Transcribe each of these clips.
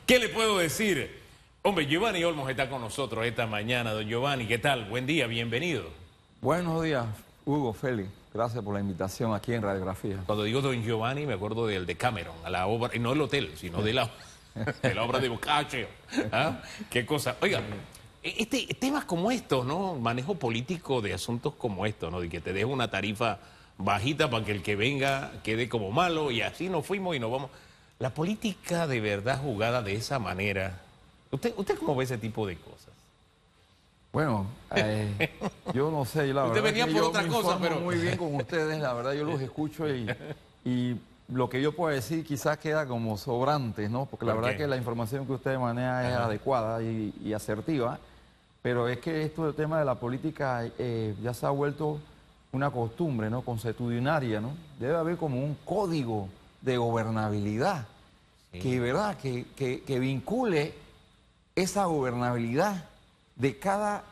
¿Qué le puedo decir? Hombre, Giovanni Olmos está con nosotros esta mañana. Don Giovanni, ¿qué tal? Buen día, bienvenido. Buenos días, Hugo, Félix. Gracias por la invitación aquí en Radiografía. Cuando digo Don Giovanni, me acuerdo del de Cameron, a la obra, y no el hotel, sino de la obra de Boccaccio. ¿Ah? Qué cosa. Oiga, temas como estos, ¿no? Manejo político de asuntos como estos, ¿no? De que te dejo una tarifa bajita para que el que venga quede como malo y así nos fuimos y nos vamos. La política de verdad jugada de esa manera, ¿usted cómo ve ese tipo de cosas? Bueno, yo no sé, la Usted verdad venía que por yo otra me cosa, informo pero muy bien con ustedes, la verdad yo los escucho y lo que yo puedo decir quizás queda como sobrante, ¿no? Porque la ¿Por verdad qué? que la información que usted maneja es adecuada y asertiva, pero es que esto del tema de la política ya se ha vuelto una costumbre, ¿no? Consuetudinaria, ¿no? Debe haber como un código de gobernabilidad Sí. ¿verdad? Que vincule esa gobernabilidad de cada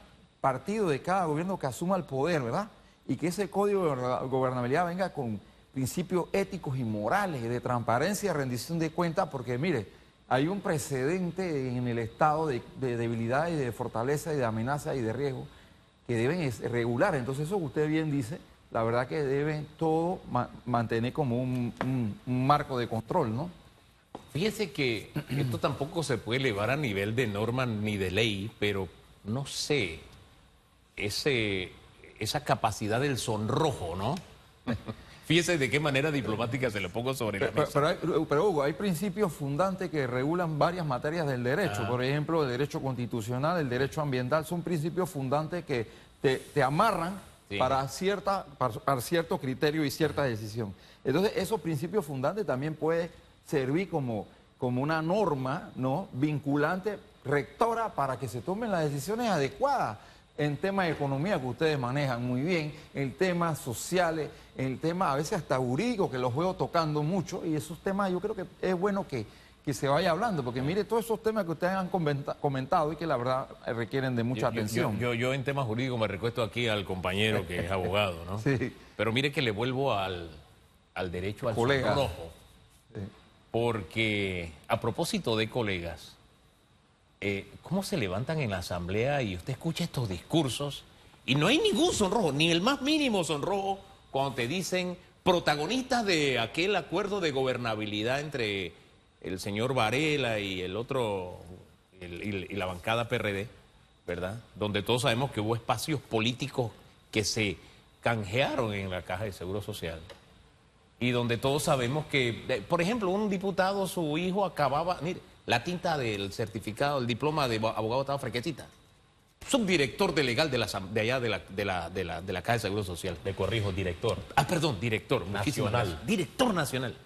partido, de cada gobierno que asuma el poder, ¿verdad? Y que ese código de gobernabilidad venga con principios éticos y morales, de transparencia y rendición de cuentas, porque mire, hay un precedente en el Estado de debilidad y de fortaleza y de amenaza y de riesgo que deben regular. Entonces eso que usted bien dice, la verdad que deben todo mantener como un marco de control, ¿no? Fíjese que esto tampoco se puede elevar a nivel de norma ni de ley, pero no sé, esa capacidad del sonrojo, ¿no? Fíjese de qué manera diplomática se lo pongo sobre la mesa. Pero, Hugo, hay principios fundantes que regulan varias materias del derecho. Por ejemplo, el derecho constitucional, el derecho ambiental, son principios fundantes que te amarran Sí. para cierto criterio y cierta decisión. Entonces, esos principios fundantes también pueden servir como una norma, ¿no?, vinculante, rectora, para que se tomen las decisiones adecuadas en temas de economía que ustedes manejan muy bien, en temas sociales, en temas a veces hasta jurídicos, que los veo tocando mucho, y esos temas yo creo que es bueno que se vaya hablando, porque mire, todos esos temas que ustedes han comentado y que la verdad requieren de mucha atención. Yo en temas jurídicos me recuesto aquí al compañero que es abogado, ¿no? Sí. Pero mire que le vuelvo al derecho al Colega. sonrojo. Sí. Porque a propósito de colegas, ¿cómo se levantan en la asamblea y usted escucha estos discursos y no hay ningún sonrojo, ni el más mínimo sonrojo cuando te dicen protagonistas de aquel acuerdo de gobernabilidad entre el señor Varela y el otro, y la bancada PRD, ¿verdad? Donde todos sabemos que hubo espacios políticos que se canjearon en la Caja de Seguro Social. Y donde todos sabemos que, por ejemplo, un diputado, su hijo acababa, mire, la tinta del certificado, el diploma de abogado estaba fresquecita. Subdirector de legal de allá de la Caja de Seguro Social. Le corrijo, director. Ah, perdón, director. Muchísimas Nacional. gracias. Director nacional.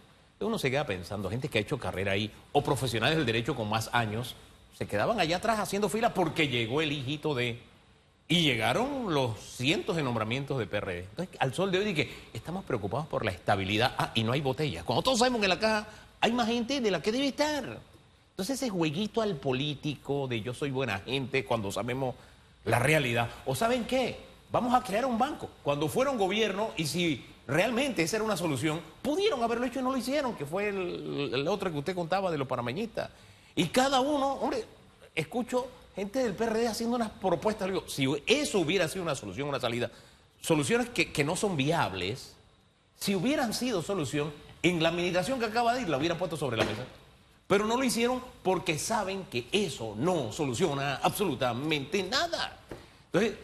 Uno se queda pensando, gente que ha hecho carrera ahí, o profesionales del derecho con más años, se quedaban allá atrás haciendo fila porque llegó el hijito de... Y llegaron los cientos de nombramientos de PRD. Entonces, al sol de hoy, dije, estamos preocupados por la estabilidad. Ah, y no hay botellas. Cuando todos sabemos que en la caja hay más gente de la que debe estar. Entonces, ese jueguito al político de yo soy buena gente cuando sabemos la realidad. ¿O saben qué? Vamos a crear un banco. Cuando fueron gobierno, y si realmente esa era una solución, pudieron haberlo hecho y no lo hicieron, que fue el otro que usted contaba de los panameñistas. Y cada uno, hombre, escucho gente del PRD haciendo unas propuestas. Digo, si eso hubiera sido una solución, una salida, soluciones que no son viables, si hubieran sido solución, en la administración que acaba de ir la hubieran puesto sobre la mesa. Pero no lo hicieron porque saben que eso no soluciona absolutamente nada. Entonces,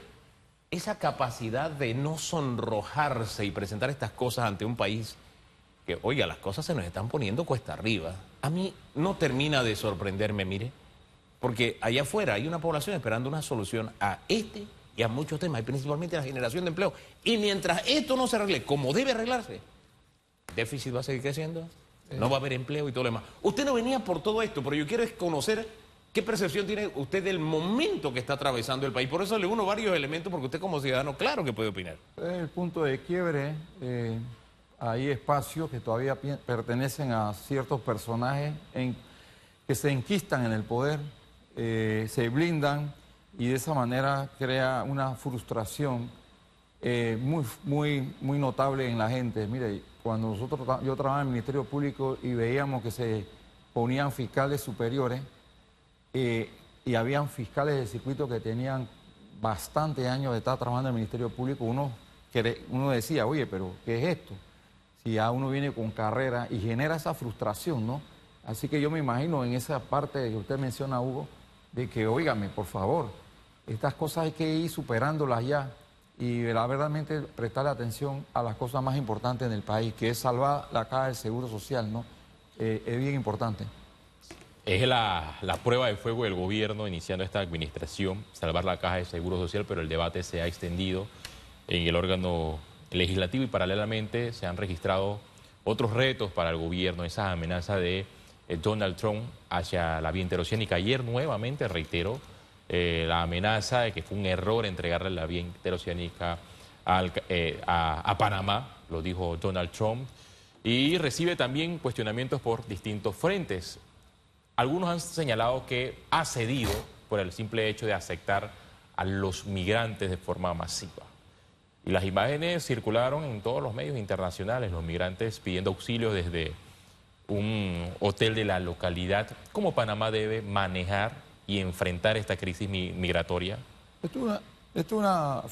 esa capacidad de no sonrojarse y presentar estas cosas ante un país que, oiga, las cosas se nos están poniendo cuesta arriba, a mí no termina de sorprenderme, mire. Porque allá afuera hay una población esperando una solución a este y a muchos temas, y principalmente a la generación de empleo. Y mientras esto no se arregle como debe arreglarse, el déficit va a seguir creciendo, no va a haber empleo y todo lo demás. Usted no venía por todo esto, pero yo quiero conocer qué percepción tiene usted del momento que está atravesando el país. Por eso le uno varios elementos, porque usted como ciudadano, claro que puede opinar. Es el punto de quiebre. Hay espacios que todavía pertenecen a ciertos personajes que se enquistan en el poder, se blindan y de esa manera crea una frustración muy notable en la gente. Mire, cuando yo trabajaba en el Ministerio Público y veíamos que se ponían fiscales superiores y habían fiscales de circuito que tenían bastante años de estar trabajando en el Ministerio Público. Uno decía, oye, pero ¿qué es esto? Si ya uno viene con carrera y genera esa frustración, ¿no? Así que yo me imagino en esa parte que usted menciona, Hugo, de que, óigame, por favor, estas cosas hay que ir superándolas ya y verdaderamente prestarle atención a las cosas más importantes en el país, que es salvar la caja del Seguro Social, ¿no? Es bien importante. Es la prueba de fuego del gobierno iniciando esta administración, salvar la caja de Seguro Social, pero el debate se ha extendido en el órgano legislativo y paralelamente se han registrado otros retos para el gobierno, esa amenaza de Donald Trump hacia la vía interoceánica. Ayer nuevamente reiteró la amenaza de que fue un error entregarle la vía interoceánica a Panamá, lo dijo Donald Trump, y recibe también cuestionamientos por distintos frentes. Algunos han señalado que ha cedido por el simple hecho de aceptar a los migrantes de forma masiva. Y las imágenes circularon en todos los medios internacionales, los migrantes pidiendo auxilio desde un hotel de la localidad. ¿Cómo Panamá debe manejar y enfrentar esta crisis migratoria? Félix, esto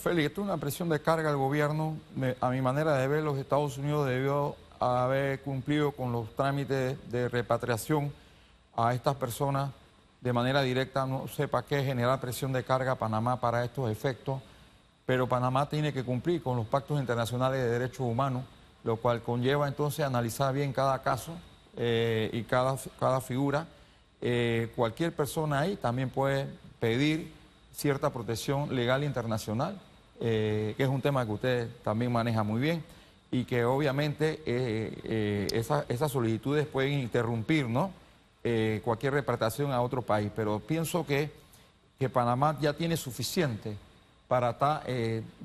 es una presión de carga al gobierno. A mi manera de ver, los Estados Unidos debió haber cumplido con los trámites de repatriación a estas personas de manera directa. No sé para qué generar presión de carga a Panamá para estos efectos, pero Panamá tiene que cumplir con los pactos internacionales de derechos humanos, lo cual conlleva entonces analizar bien cada caso y cada figura. Cualquier persona ahí también puede pedir cierta protección legal internacional, que es un tema que usted también maneja muy bien, y que obviamente esas solicitudes pueden interrumpir, ¿no? Cualquier repatriación a otro país, pero pienso que Panamá ya tiene suficiente para estar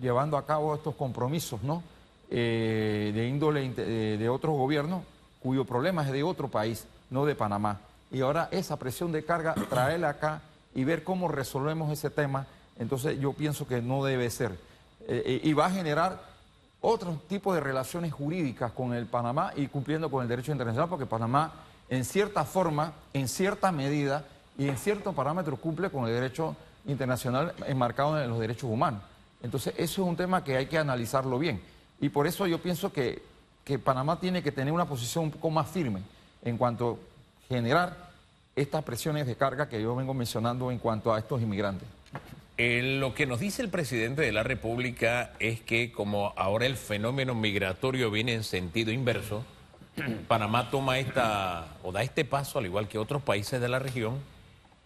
llevando a cabo estos compromisos, ¿no? De índole de otros gobiernos cuyo problema es de otro país, no de Panamá. Y ahora esa presión de carga, traerla acá y ver cómo resolvemos ese tema, entonces yo pienso que no debe ser. Y va a generar otro tipo de relaciones jurídicas con el Panamá y cumpliendo con el derecho internacional, porque Panamá en cierta forma, en cierta medida y en ciertos parámetros cumple con el derecho internacional enmarcado en los derechos humanos. Entonces eso es un tema que hay que analizarlo bien. Y por eso yo pienso que Panamá tiene que tener una posición un poco más firme en cuanto a generar estas presiones de carga que yo vengo mencionando en cuanto a estos inmigrantes. Lo que nos dice el presidente de la República es que como ahora el fenómeno migratorio viene en sentido inverso, Panamá toma da este paso, al igual que otros países de la región,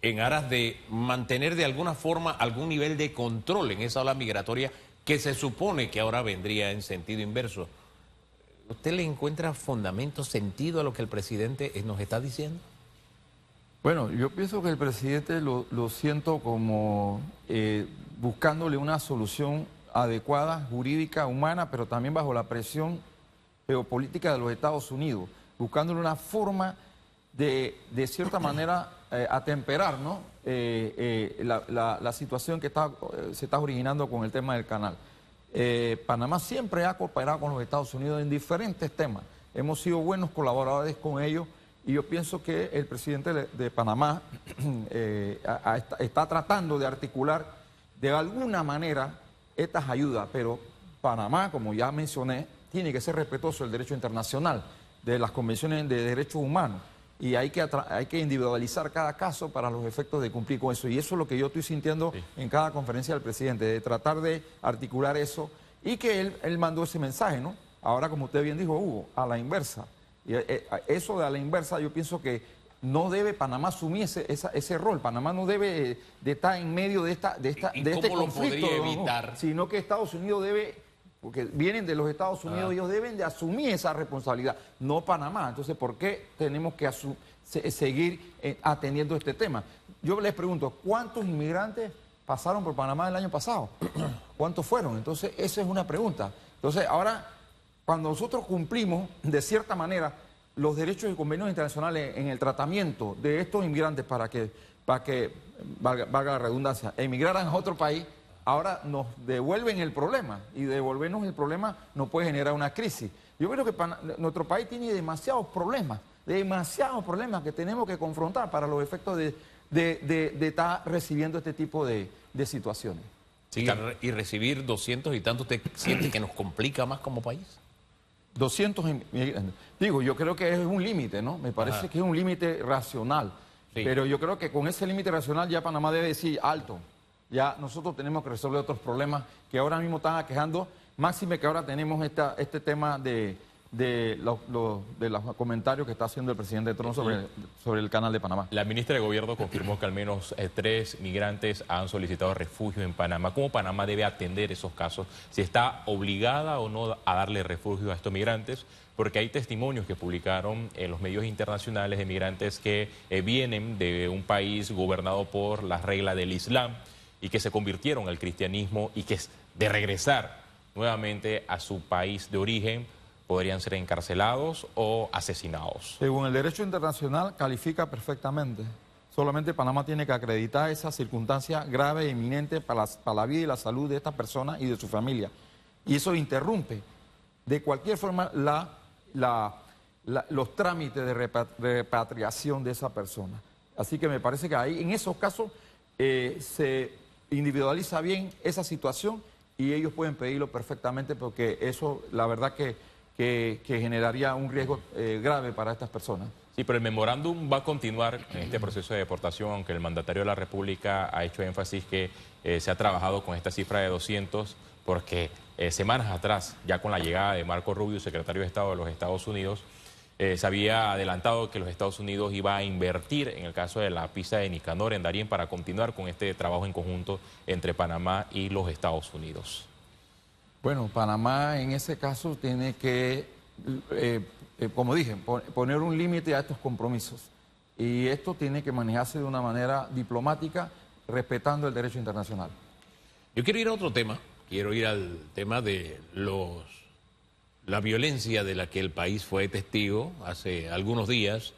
en aras de mantener de alguna forma algún nivel de control en esa ola migratoria que se supone que ahora vendría en sentido inverso. ¿Usted le encuentra fundamento, sentido a lo que el presidente nos está diciendo? Bueno, yo pienso que el presidente lo siento como buscándole una solución adecuada, jurídica, humana, pero también bajo la presión geopolítica de los Estados Unidos, buscándole una forma de cierta manera, atemperar, ¿no? La situación que se está originando con el tema del canal. Panamá siempre ha cooperado con los Estados Unidos en diferentes temas. Hemos sido buenos colaboradores con ellos y yo pienso que el presidente de Panamá está tratando de articular de alguna manera estas ayudas, pero Panamá, como ya mencioné, tiene que ser respetuoso del derecho internacional, de las convenciones de derechos humanos, y hay que individualizar cada caso para los efectos de cumplir con eso. Y eso es lo que yo estoy sintiendo en cada conferencia del presidente, de tratar de articular eso, y que él mandó ese mensaje, ¿no? Ahora, como usted bien dijo, Hugo, a la inversa. Y eso de a la inversa, yo pienso que no debe Panamá asumir ese rol. Panamá no debe de estar en medio de este conflicto. ¿Cómo lo podría evitar? Sino que Estados Unidos debe, porque vienen de los Estados Unidos, ellos deben de asumir esa responsabilidad, no Panamá. Entonces, ¿por qué tenemos que seguir atendiendo este tema? Yo les pregunto, ¿cuántos inmigrantes pasaron por Panamá el año pasado? ¿Cuántos fueron? Entonces, esa es una pregunta. Entonces, ahora, cuando nosotros cumplimos, de cierta manera, los derechos y convenios internacionales en el tratamiento de estos inmigrantes para que valga la redundancia, emigraran a otro país, ahora nos devuelven el problema, y devolvernos el problema nos puede generar una crisis. Yo creo que nuestro país tiene demasiados problemas demasiados problemas que tenemos que confrontar para los efectos de estar recibiendo este tipo de situaciones. Sí, y recibir 200 y tanto, ¿usted siente que nos complica más como país? 200 inmigrantes. Digo, yo creo que es un límite, ¿no? Me parece que es un límite racional. Sí. Pero yo creo que con ese límite racional ya Panamá debe decir alto. Ya nosotros tenemos que resolver otros problemas que ahora mismo están aquejando. Máxime que ahora tenemos este tema de los comentarios que está haciendo el presidente Trump sobre el canal de Panamá. La ministra de Gobierno confirmó que al menos 3 migrantes han solicitado refugio en Panamá. ¿Cómo Panamá debe atender esos casos? ¿Si está obligada o no a darle refugio a estos migrantes? Porque hay testimonios que publicaron en los medios internacionales de migrantes que vienen de un país gobernado por las reglas del Islam y que se convirtieron al cristianismo y que de regresar nuevamente a su país de origen podrían ser encarcelados o asesinados. Según el derecho internacional, califica perfectamente. Solamente Panamá tiene que acreditar esa circunstancia grave e inminente para la vida y la salud de esta persona y de su familia. Y eso interrumpe de cualquier forma los trámites de repatriación de esa persona. Así que me parece que ahí, en esos casos, se individualiza bien esa situación y ellos pueden pedirlo perfectamente porque eso, la verdad que generaría un riesgo grave para estas personas. Sí, pero el memorándum va a continuar en este proceso de deportación, aunque el mandatario de la República ha hecho énfasis que se ha trabajado con esta cifra de 200, porque semanas atrás, ya con la llegada de Marco Rubio, secretario de Estado de los Estados Unidos, se había adelantado que los Estados Unidos iba a invertir en el caso de la pista de Nicanor en Darién para continuar con este trabajo en conjunto entre Panamá y los Estados Unidos. Bueno, Panamá en ese caso tiene que, como dije, poner un límite a estos compromisos. Y esto tiene que manejarse de una manera diplomática, respetando el derecho internacional. Yo quiero ir a otro tema. Quiero ir al tema de la violencia de la que el país fue testigo hace algunos días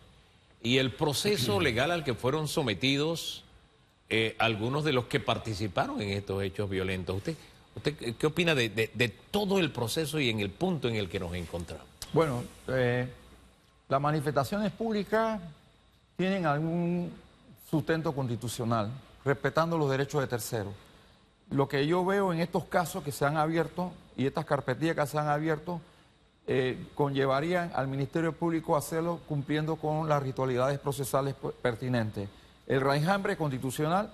y el proceso legal al que fueron sometidos algunos de los que participaron en estos hechos violentos. ¿Usted qué opina de todo el proceso y en el punto en el que nos encontramos? Bueno, las manifestaciones públicas tienen algún sustento constitucional, respetando los derechos de terceros. Lo que yo veo en estos casos que se han abierto y estas carpetillas que se han abierto conllevarían al Ministerio Público a hacerlo cumpliendo con las ritualidades procesales pertinentes. El raigambre constitucional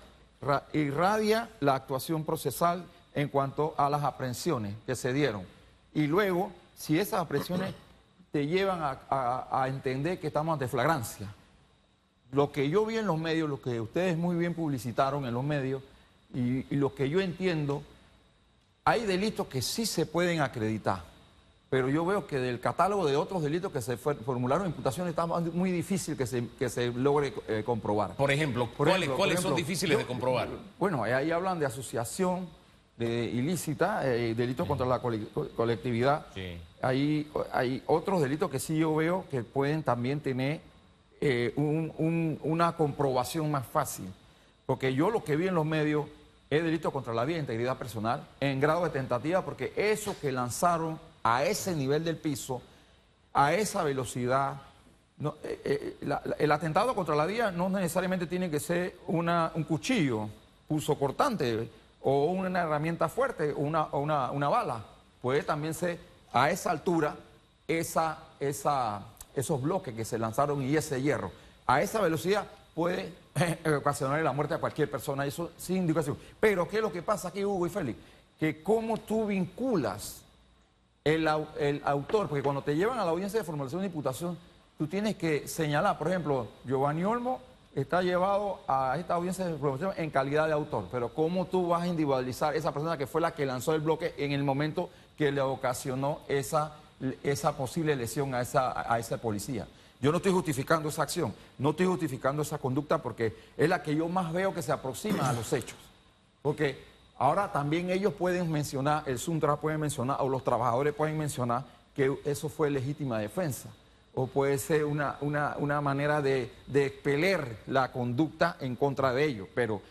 irradia la actuación procesal en cuanto a las aprehensiones que se dieron. Y luego, si esas aprehensiones te llevan a entender que estamos ante flagrancia, lo que yo vi en los medios, lo que ustedes muy bien publicitaron en los medios, y lo que yo entiendo, hay delitos que sí se pueden acreditar, pero yo veo que del catálogo de otros delitos que se formularon imputaciones está muy difícil que se logre comprobar. Por ejemplo, ¿cuáles son difíciles de comprobar? Bueno, ahí hablan de asociación ilícita, delitos contra la colectividad. Sí. Hay otros delitos que sí yo veo que pueden también tener una comprobación más fácil. Porque yo lo que vi en los medios es delito contra la vida e integridad personal en grado de tentativa, porque eso que lanzaron a ese nivel del piso, a esa velocidad, no, el atentado contra la vida no necesariamente tiene que ser un cuchillo punzocortante o una herramienta fuerte o una bala. Puede también ser a esa altura esos bloques que se lanzaron y ese hierro. A esa velocidad puede ocasionar la muerte a cualquier persona, eso sin indicación. Pero ¿qué es lo que pasa aquí, Hugo y Félix? Que cómo tú vinculas el autor, porque cuando te llevan a la audiencia de formulación de imputación, tú tienes que señalar, por ejemplo, Giovanni Olmo está llevado a esta audiencia de formulación en calidad de autor, pero ¿cómo tú vas a individualizar esa persona que fue la que lanzó el bloque en el momento que le ocasionó esa posible lesión a esa policía? Yo no estoy justificando esa acción, no estoy justificando esa conducta porque es la que yo más veo que se aproxima a los hechos. Porque ahora también ellos pueden mencionar, el Suntra puede mencionar, o los trabajadores pueden mencionar que eso fue legítima defensa. O puede ser una manera de expeler la conducta en contra de ellos. Pero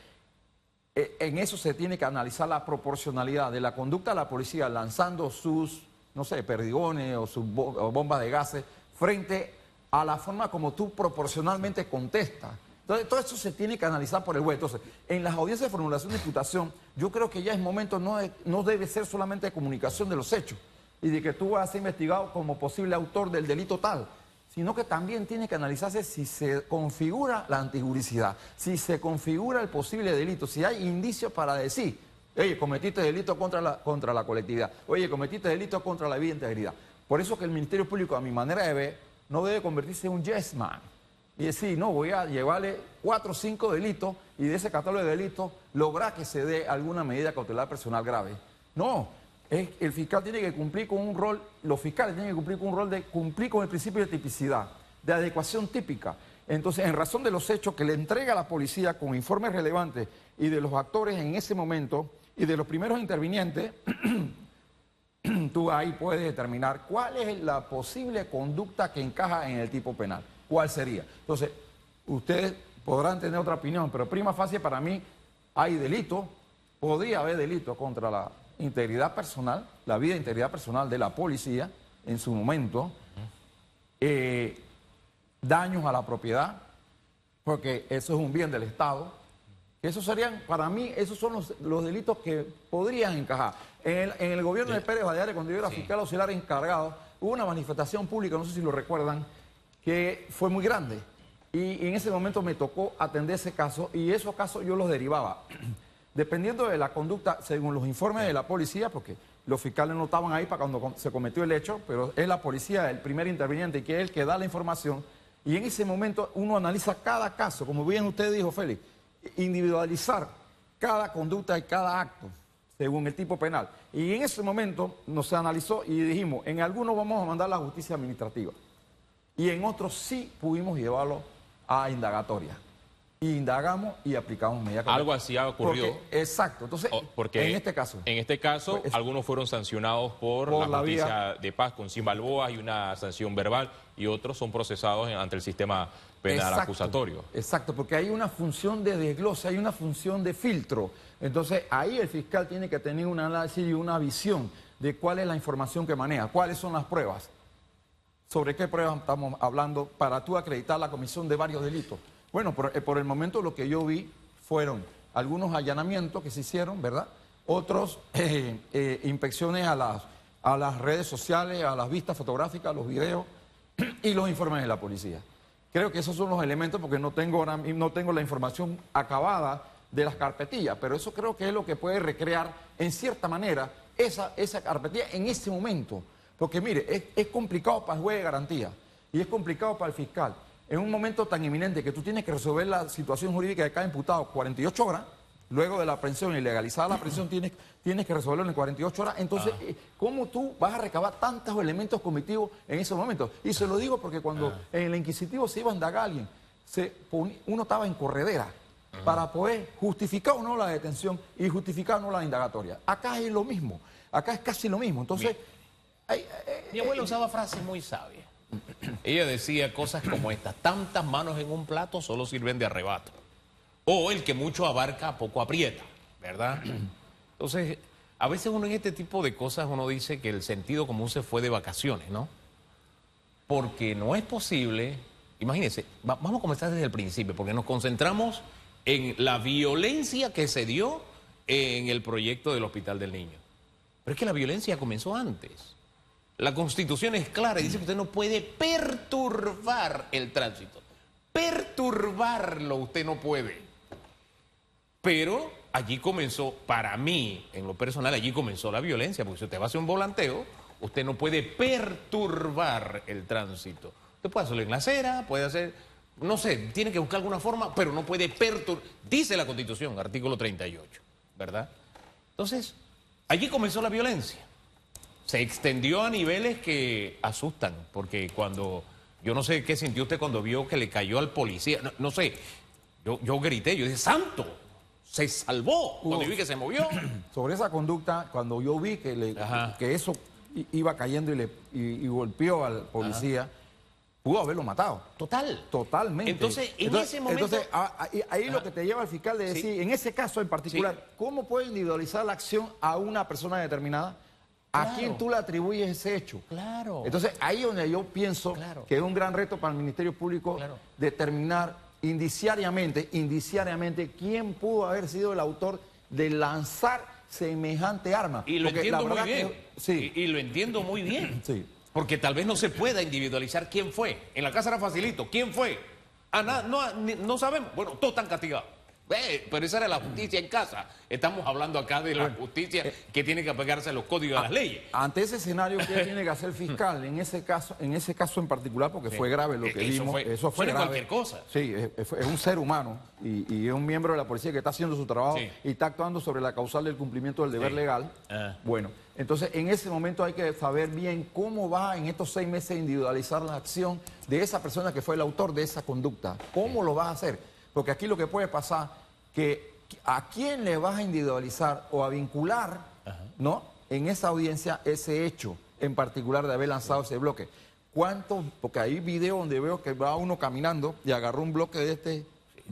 en eso se tiene que analizar la proporcionalidad de la conducta de la policía lanzando sus, no sé, perdigones o sus bombas de gases frente a la forma como tú proporcionalmente contestas. Entonces, todo eso se tiene que analizar por el juez. Entonces, en las audiencias de formulación de imputación, yo creo que ya es momento, no debe ser solamente de comunicación de los hechos y de que tú vas a ser investigado como posible autor del delito tal, sino que también tiene que analizarse si se configura la antijuricidad, si se configura el posible delito, si hay indicios para decir, oye, cometiste delito contra la colectividad, oye, cometiste delito contra la vida e integridad. Por eso que el Ministerio Público, a mi manera de ver, no debe convertirse en un yes man y decir, no, voy a llevarle 4 o 5 delitos y de ese catálogo de delitos lograr que se dé alguna medida cautelar personal grave. No, el fiscal tiene que cumplir con un rol, los fiscales tienen que cumplir con un rol de cumplir con el principio de tipicidad, de adecuación típica. Entonces, en razón de los hechos que le entrega la policía con informes relevantes y de los actores en ese momento y de los primeros intervinientes, tú ahí puedes determinar cuál es la posible conducta que encaja en el tipo penal. ¿Cuál sería? Entonces, ustedes podrán tener otra opinión, pero prima facie para mí hay delito, podría haber delito contra la integridad personal, la vida e integridad personal de la policía en su momento, daños a la propiedad, porque eso es un bien del Estado. Esos serían, para mí, esos son los delitos que podrían encajar. En el gobierno de Pérez Valladares, cuando yo era fiscal auxiliar encargado, hubo una manifestación pública, no sé si lo recuerdan, que fue muy grande. Y en ese momento me tocó atender ese caso y esos casos yo los derivaba. Dependiendo de la conducta, según los informes de la policía, porque los fiscales no estaban ahí para cuando se cometió el hecho, pero es la policía el primer interviniente que es el que da la información. Y en ese momento uno analiza cada caso, como bien usted dijo, Félix, individualizar cada conducta y cada acto según el tipo penal. Y en ese momento nos analizó y dijimos, en algunos vamos a mandar a la justicia administrativa y en otros sí pudimos llevarlo a indagatoria. Y indagamos y aplicamos medidas. Algo así ha ocurrido. Exacto. Entonces, porque en este caso. En este caso, pues, algunos fueron sancionados por la justicia de paz con 100 balboas y una sanción verbal, y otros son procesados ante el sistema penal acusatorio. Exacto, porque hay una función de desglose, hay una función de filtro. Entonces, ahí el fiscal tiene que tener un análisis y una visión de cuál es la información que maneja, cuáles son las pruebas, sobre qué pruebas estamos hablando para tú acreditar la comisión de varios delitos. Bueno, por el momento lo que yo vi fueron algunos allanamientos que se hicieron, ¿verdad? Otros inspecciones a las redes sociales, a las vistas fotográficas, a los videos y los informes de la policía. Creo que esos son los elementos porque no tengo la información acabada de las carpetillas, pero eso creo que es lo que puede recrear en cierta manera esa carpetilla en ese momento. Porque mire, es complicado para el juez de garantía y es complicado para el fiscal. En un momento tan inminente que tú tienes que resolver la situación jurídica de cada imputado 48 horas, luego de la aprehensión y legalizada la aprehensión tienes que resolverlo en 48 horas. Entonces, ¿cómo tú vas a recabar tantos elementos comitivos en ese momento? Y se lo digo porque cuando en el inquisitivo se iba a indagar a alguien, uno estaba en corredera para poder justificar o no la detención y justificar o no la indagatoria. Acá es lo mismo, acá es casi lo mismo. Entonces, mi abuela usaba frases muy sabias. Ella decía cosas como estas: tantas manos en un plato solo sirven de arrebato. O el que mucho abarca, poco aprieta, ¿verdad? Entonces, a veces uno en este tipo de cosas uno dice que el sentido común se fue de vacaciones, ¿no? Porque no es posible, imagínense, vamos a comenzar desde el principio, porque nos concentramos en la violencia que se dio en el proyecto del Hospital del Niño. Pero es que la violencia comenzó antes. La Constitución es clara y dice que usted no puede perturbar el tránsito. Perturbarlo usted no puede. Pero allí comenzó, para mí, en lo personal, allí comenzó la violencia, porque si usted va a hacer un volanteo, usted no puede perturbar el tránsito. Usted puede hacerlo en la acera, puede hacer, no sé, tiene que buscar alguna forma, pero no puede perturbar. Dice la Constitución, artículo 38, ¿verdad? Entonces, allí comenzó la violencia. Se extendió a niveles que asustan, porque cuando, yo no sé qué sintió usted cuando vio que le cayó al policía, no sé, yo grité, yo dije, ¡santo! Se salvó cuando yo vi que se movió. Sobre esa conducta, cuando yo vi que eso iba cayendo y golpeó al policía, pudo haberlo matado. Totalmente. Entonces, en ese momento... Entonces, ahí lo que te lleva al fiscal de decir, en ese caso en particular, ¿cómo puede individualizar la acción a una persona determinada? ¿A Claro. quién tú le atribuyes ese hecho? Claro. Entonces, ahí es donde yo pienso Claro. que es un gran reto para el Ministerio Público Claro. determinar indiciariamente, quién pudo haber sido el autor de lanzar semejante arma. Y lo Porque entiendo la muy verdad bien. que- sí, Y lo entiendo muy bien. sí. Porque tal vez no se pueda individualizar quién fue. En la casa era facilito. ¿Quién fue? No sabemos. Bueno, todos están castigados. Pero esa era la justicia en casa. Estamos hablando acá de la justicia que tiene que apegarse a los códigos de las leyes. Ante ese escenario, ¿qué tiene que hacer el fiscal? En ese caso en particular, porque fue grave lo que Eso vimos. fue- Eso fue fuera grave. cualquier cosa. Sí, es un ser humano y es un miembro de la policía que está haciendo su trabajo Sí. y está actuando sobre la causal del cumplimiento del deber Sí. legal. Ah. Bueno, entonces en ese momento hay que saber bien cómo va en estos 6 meses a individualizar la acción de esa persona que fue el autor de esa conducta. ¿Cómo lo vas a hacer? Porque aquí lo que puede pasar que a quién le vas a individualizar o a vincular, ¿no? En esa audiencia ese hecho en particular de haber lanzado ese bloque. ¿Cuántos? Porque hay videos donde veo que va uno caminando y agarró un bloque de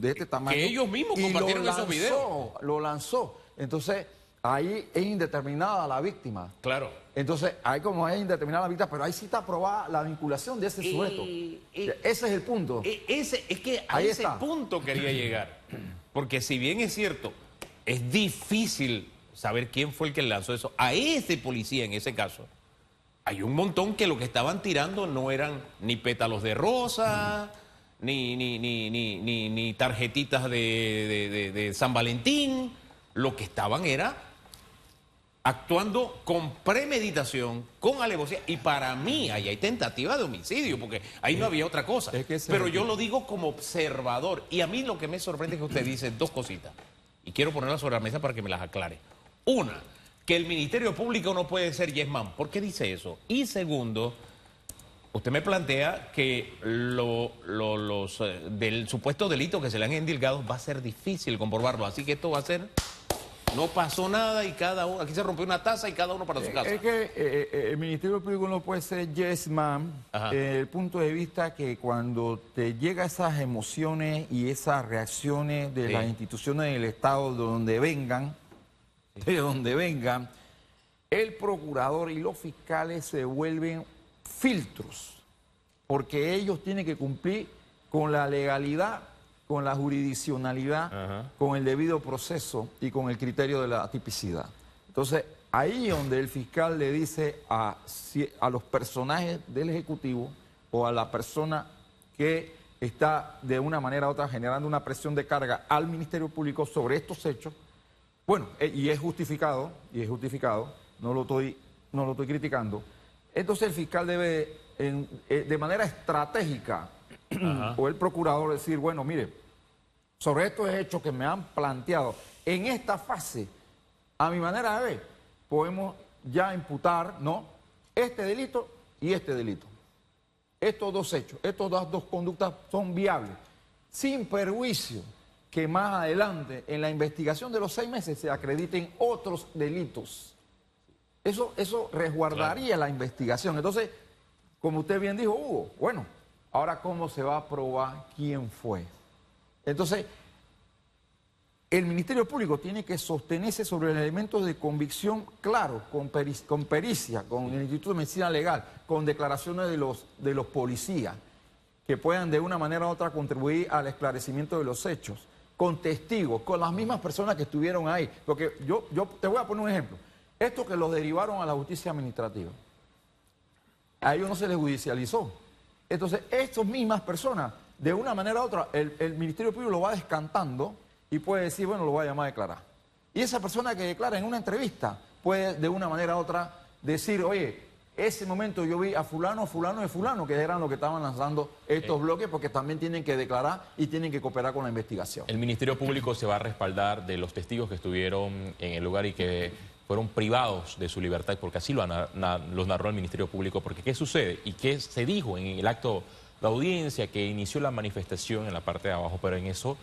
este tamaño. Que ellos mismos y compartieron lo esos videos. Lo lanzó. Entonces, ahí es indeterminada la víctima. Claro. Entonces, ahí como es indeterminada la víctima, pero ahí sí está aprobada la vinculación de ese sujeto. Ese es el punto. Es que a Ahí ese está. punto quería llegar. Porque si bien es cierto, es difícil saber quién fue el que lanzó eso. A ese policía, en ese caso, hay un montón que lo que estaban tirando no eran ni pétalos de rosa, ni tarjetitas de San Valentín. Lo que estaban era actuando con premeditación, con alevosía, y para mí ahí hay tentativa de homicidio, porque ahí no había otra cosa. Es que ese Pero es el yo punto. lo digo como observador, y a mí lo que me sorprende es que usted dice dos cositas, y quiero ponerlas sobre la mesa para que me las aclare. Una, que el Ministerio Público no puede ser yes man. ¿Por qué dice eso? Y segundo, usted me plantea que los del supuesto delito que se le han endilgado va a ser difícil comprobarlo, así que esto va a ser... No pasó nada y cada uno, aquí se rompió una taza y cada uno para su casa. Es que el Ministerio Público no puede ser yes man, Ajá. desde el punto de vista que cuando te llegan esas emociones y esas reacciones de Sí. las instituciones del Estado, de donde vengan, el procurador y los fiscales se vuelven filtros, porque ellos tienen que cumplir con la legalidad, con la jurisdiccionalidad, Ajá. con el debido proceso y con el criterio de la tipicidad. Entonces, ahí donde el fiscal le dice a los personajes del Ejecutivo o a la persona que está de una manera u otra generando una presión de carga al Ministerio Público sobre estos hechos, bueno, y es justificado, no lo estoy criticando. Entonces el fiscal debe, de manera estratégica, o el procurador decir, bueno, mire, sobre estos hechos que me han planteado, en esta fase, a mi manera de ver, podemos ya imputar, ¿no?, este delito y este delito. Estos dos hechos, estas dos conductas son viables, sin perjuicio que más adelante en la investigación de los 6 meses se acrediten otros delitos. Eso resguardaría la investigación. Entonces, como usted bien dijo, Hugo, bueno, ahora ¿cómo se va a probar quién fue? Entonces, el Ministerio Público tiene que sostenerse sobre el elemento de convicción claro, con pericia, con el Instituto de Medicina Legal, con declaraciones de los policías, que puedan de una manera u otra contribuir al esclarecimiento de los hechos, con testigos, con las mismas personas que estuvieron ahí. Porque yo te voy a poner un ejemplo. Esto que los derivaron a la justicia administrativa, a ellos no se les judicializó. Entonces, estas mismas personas, de una manera u otra, el Ministerio Público lo va descantando y puede decir, bueno, lo voy a llamar a declarar. Y esa persona que declara en una entrevista puede de una manera u otra decir, oye, ese momento yo vi a fulano, fulano y fulano, que eran los que estaban lanzando estos bloques, porque también tienen que declarar y tienen que cooperar con la investigación. El Ministerio Público se va a respaldar de los testigos que estuvieron en el lugar y que fueron privados de su libertad, porque así los narró el Ministerio Público. Porque ¿qué sucede? ¿Y qué se dijo en el acto de audiencia que inició la manifestación en la parte de abajo? Pero en eso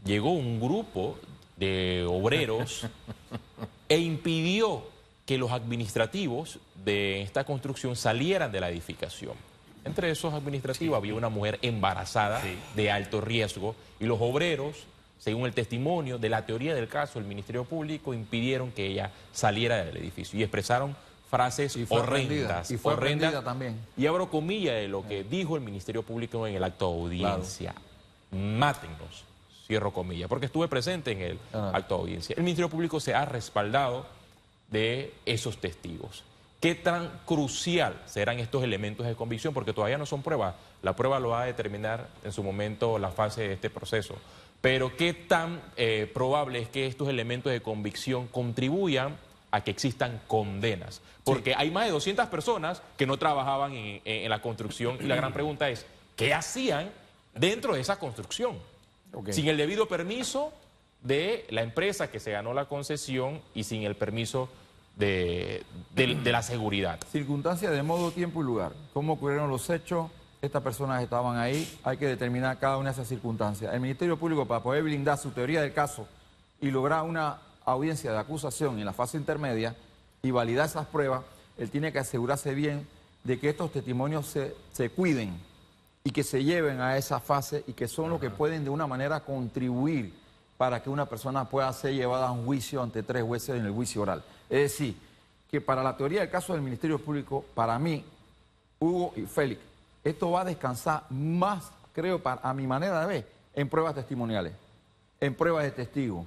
llegó un grupo de obreros e impidió que los administrativos de esta construcción salieran de la edificación. Entre esos administrativos había una mujer embarazada de alto riesgo y los obreros, según el testimonio de la teoría del caso, el Ministerio Público impidieron que ella saliera del edificio y expresaron frases Y fue horrendas. aprendida, y fue horrendas. aprendida también. Y abro comillas de lo que dijo el Ministerio Público en el acto de audiencia. Mátennos, cierro comillas, porque estuve presente en el acto de audiencia. El Ministerio Público se ha respaldado de esos testigos. ¿Qué tan crucial serán estos elementos de convicción? Porque todavía no son pruebas. La prueba lo va a determinar en su momento la fase de este proceso. Pero ¿qué tan probable es que estos elementos de convicción contribuyan a que existan condenas? Porque hay más de 200 personas que no trabajaban en la construcción y la gran pregunta es, ¿qué hacían dentro de esa construcción? Sin el debido permiso de la empresa que se ganó la concesión y sin el permiso de la seguridad. Circunstancias de modo, tiempo y lugar. ¿Cómo ocurrieron los hechos? Estas personas estaban ahí. Hay que determinar cada una de esas circunstancias. El Ministerio Público, para poder blindar su teoría del caso y lograr una audiencia de acusación en la fase intermedia y validar esas pruebas, él tiene que asegurarse bien de que estos testimonios se cuiden y que se lleven a esa fase y que son los que pueden de una manera contribuir para que una persona pueda ser llevada a un juicio ante 3 jueces en el juicio oral. Es decir, que para la teoría del caso del Ministerio Público, para mí, Hugo y Félix, esto va a descansar más, creo, a mi manera de ver, en pruebas testimoniales, en pruebas de testigos.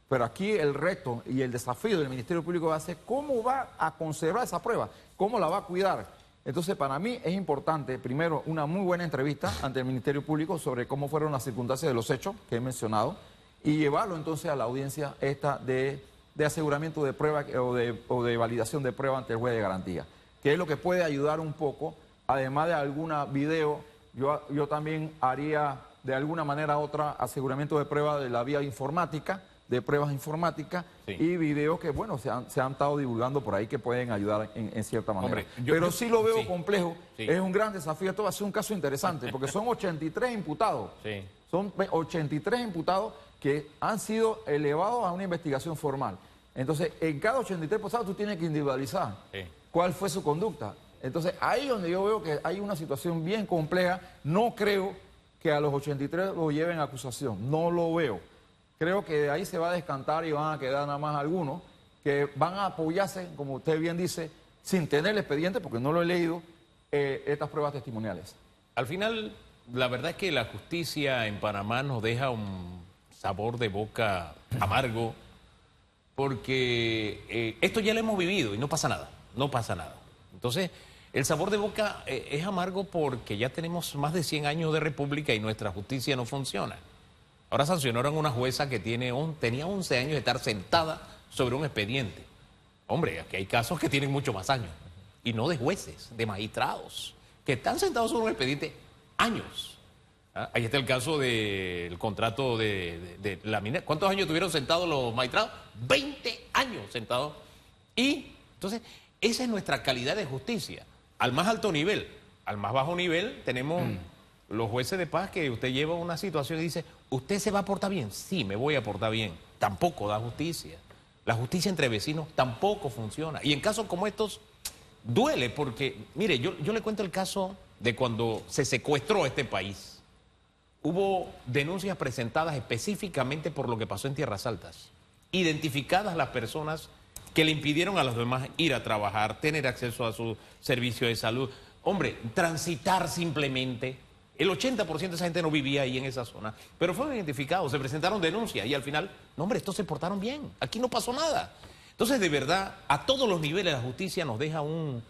Pero aquí el reto y el desafío del Ministerio Público va a ser cómo va a conservar esa prueba, cómo la va a cuidar. Entonces, para mí es importante, primero, una muy buena entrevista ante el Ministerio Público sobre cómo fueron las circunstancias de los hechos que he mencionado y llevarlo entonces a la audiencia esta de aseguramiento de prueba o de validación de prueba ante el juez de garantía, que es lo que puede ayudar un poco, además de alguna video, yo también haría de alguna manera otra aseguramiento de prueba de la vía informática, de pruebas informáticas y videos que, bueno, se han estado divulgando por ahí que pueden ayudar en cierta manera. Hombre, pero sí lo veo complejo, Sí. es un gran desafío, esto va a ser un caso interesante, porque son 83 imputados, Sí. son 83 imputados que han sido elevados a una investigación formal. Entonces, en cada 83 imputados tú tienes que individualizar cuál fue su conducta. Entonces, ahí es donde yo veo que hay una situación bien compleja, no creo que a los 83 lo lleven a acusación, no lo veo. Creo que de ahí se va a descantar y van a quedar nada más algunos que van a apoyarse, como usted bien dice, sin tener el expediente, porque no lo he leído, estas pruebas testimoniales. Al final, la verdad es que la justicia en Panamá nos deja un sabor de boca amargo, porque esto ya lo hemos vivido y no pasa nada, no pasa nada. Entonces, el sabor de boca es amargo porque ya tenemos más de 100 años de república y nuestra justicia no funciona. Ahora sancionaron a una jueza que tenía 11 años de estar sentada sobre un expediente. Hombre, aquí hay casos que tienen mucho más años. Y no de jueces, de magistrados, que están sentados sobre un expediente años. ¿Ah? Ahí está el caso del contrato de la minera. ¿Cuántos años tuvieron sentados los magistrados? 20 años sentados. Y entonces, esa es nuestra calidad de justicia. Al más alto nivel, al más bajo nivel, tenemos los jueces de paz que usted lleva una situación y dice, ¿usted se va a portar bien? Sí, me voy a portar bien. Tampoco da justicia. La justicia entre vecinos tampoco funciona. Y en casos como estos, duele porque, mire, yo le cuento el caso de cuando se secuestró este país. Hubo denuncias presentadas específicamente por lo que pasó en Tierras Altas. Identificadas las personas que le impidieron a los demás ir a trabajar, tener acceso a su servicio de salud. Hombre, transitar simplemente. El 80% de esa gente no vivía ahí en esa zona, pero fueron identificados, se presentaron denuncias y al final, no hombre, estos se portaron bien, aquí no pasó nada. Entonces, de verdad, a todos los niveles la justicia nos deja un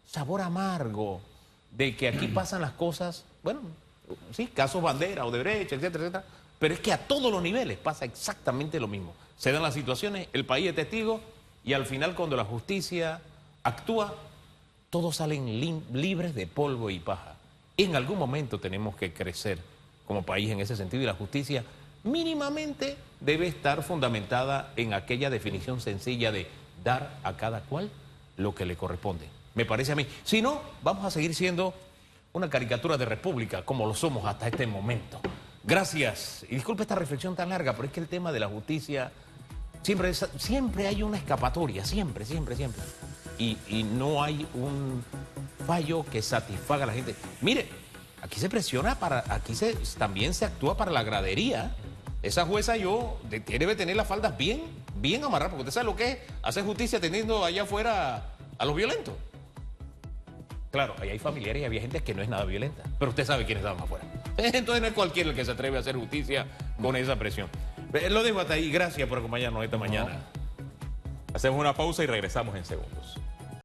sabor amargo de que aquí pasan las cosas, bueno, sí, casos bandera o de brecha, etcétera, etcétera, pero es que a todos los niveles pasa exactamente lo mismo. Se dan las situaciones, el país es testigo y al final cuando la justicia actúa, todos salen libres de polvo y paja. En algún momento tenemos que crecer como país en ese sentido y la justicia mínimamente debe estar fundamentada en aquella definición sencilla de dar a cada cual lo que le corresponde. Me parece a mí. Si no, vamos a seguir siendo una caricatura de república como lo somos hasta este momento. Gracias. Y disculpe esta reflexión tan larga, pero es que el tema de la justicia siempre hay una escapatoria, siempre. Y no hay un fallo que satisfaga a la gente. Mire, aquí se presiona también se actúa para la gradería. Esa jueza debe tener las faldas bien amarradas, porque usted sabe lo que es hacer justicia teniendo allá afuera a los violentos. Claro, ahí hay familiares y había gente que no es nada violenta, pero usted sabe quiénes estaban afuera. Entonces no es cualquiera el que se atreve a hacer justicia con esa presión. Lo dejo hasta ahí. Gracias por acompañarnos esta mañana. Hacemos una pausa y regresamos en segundos.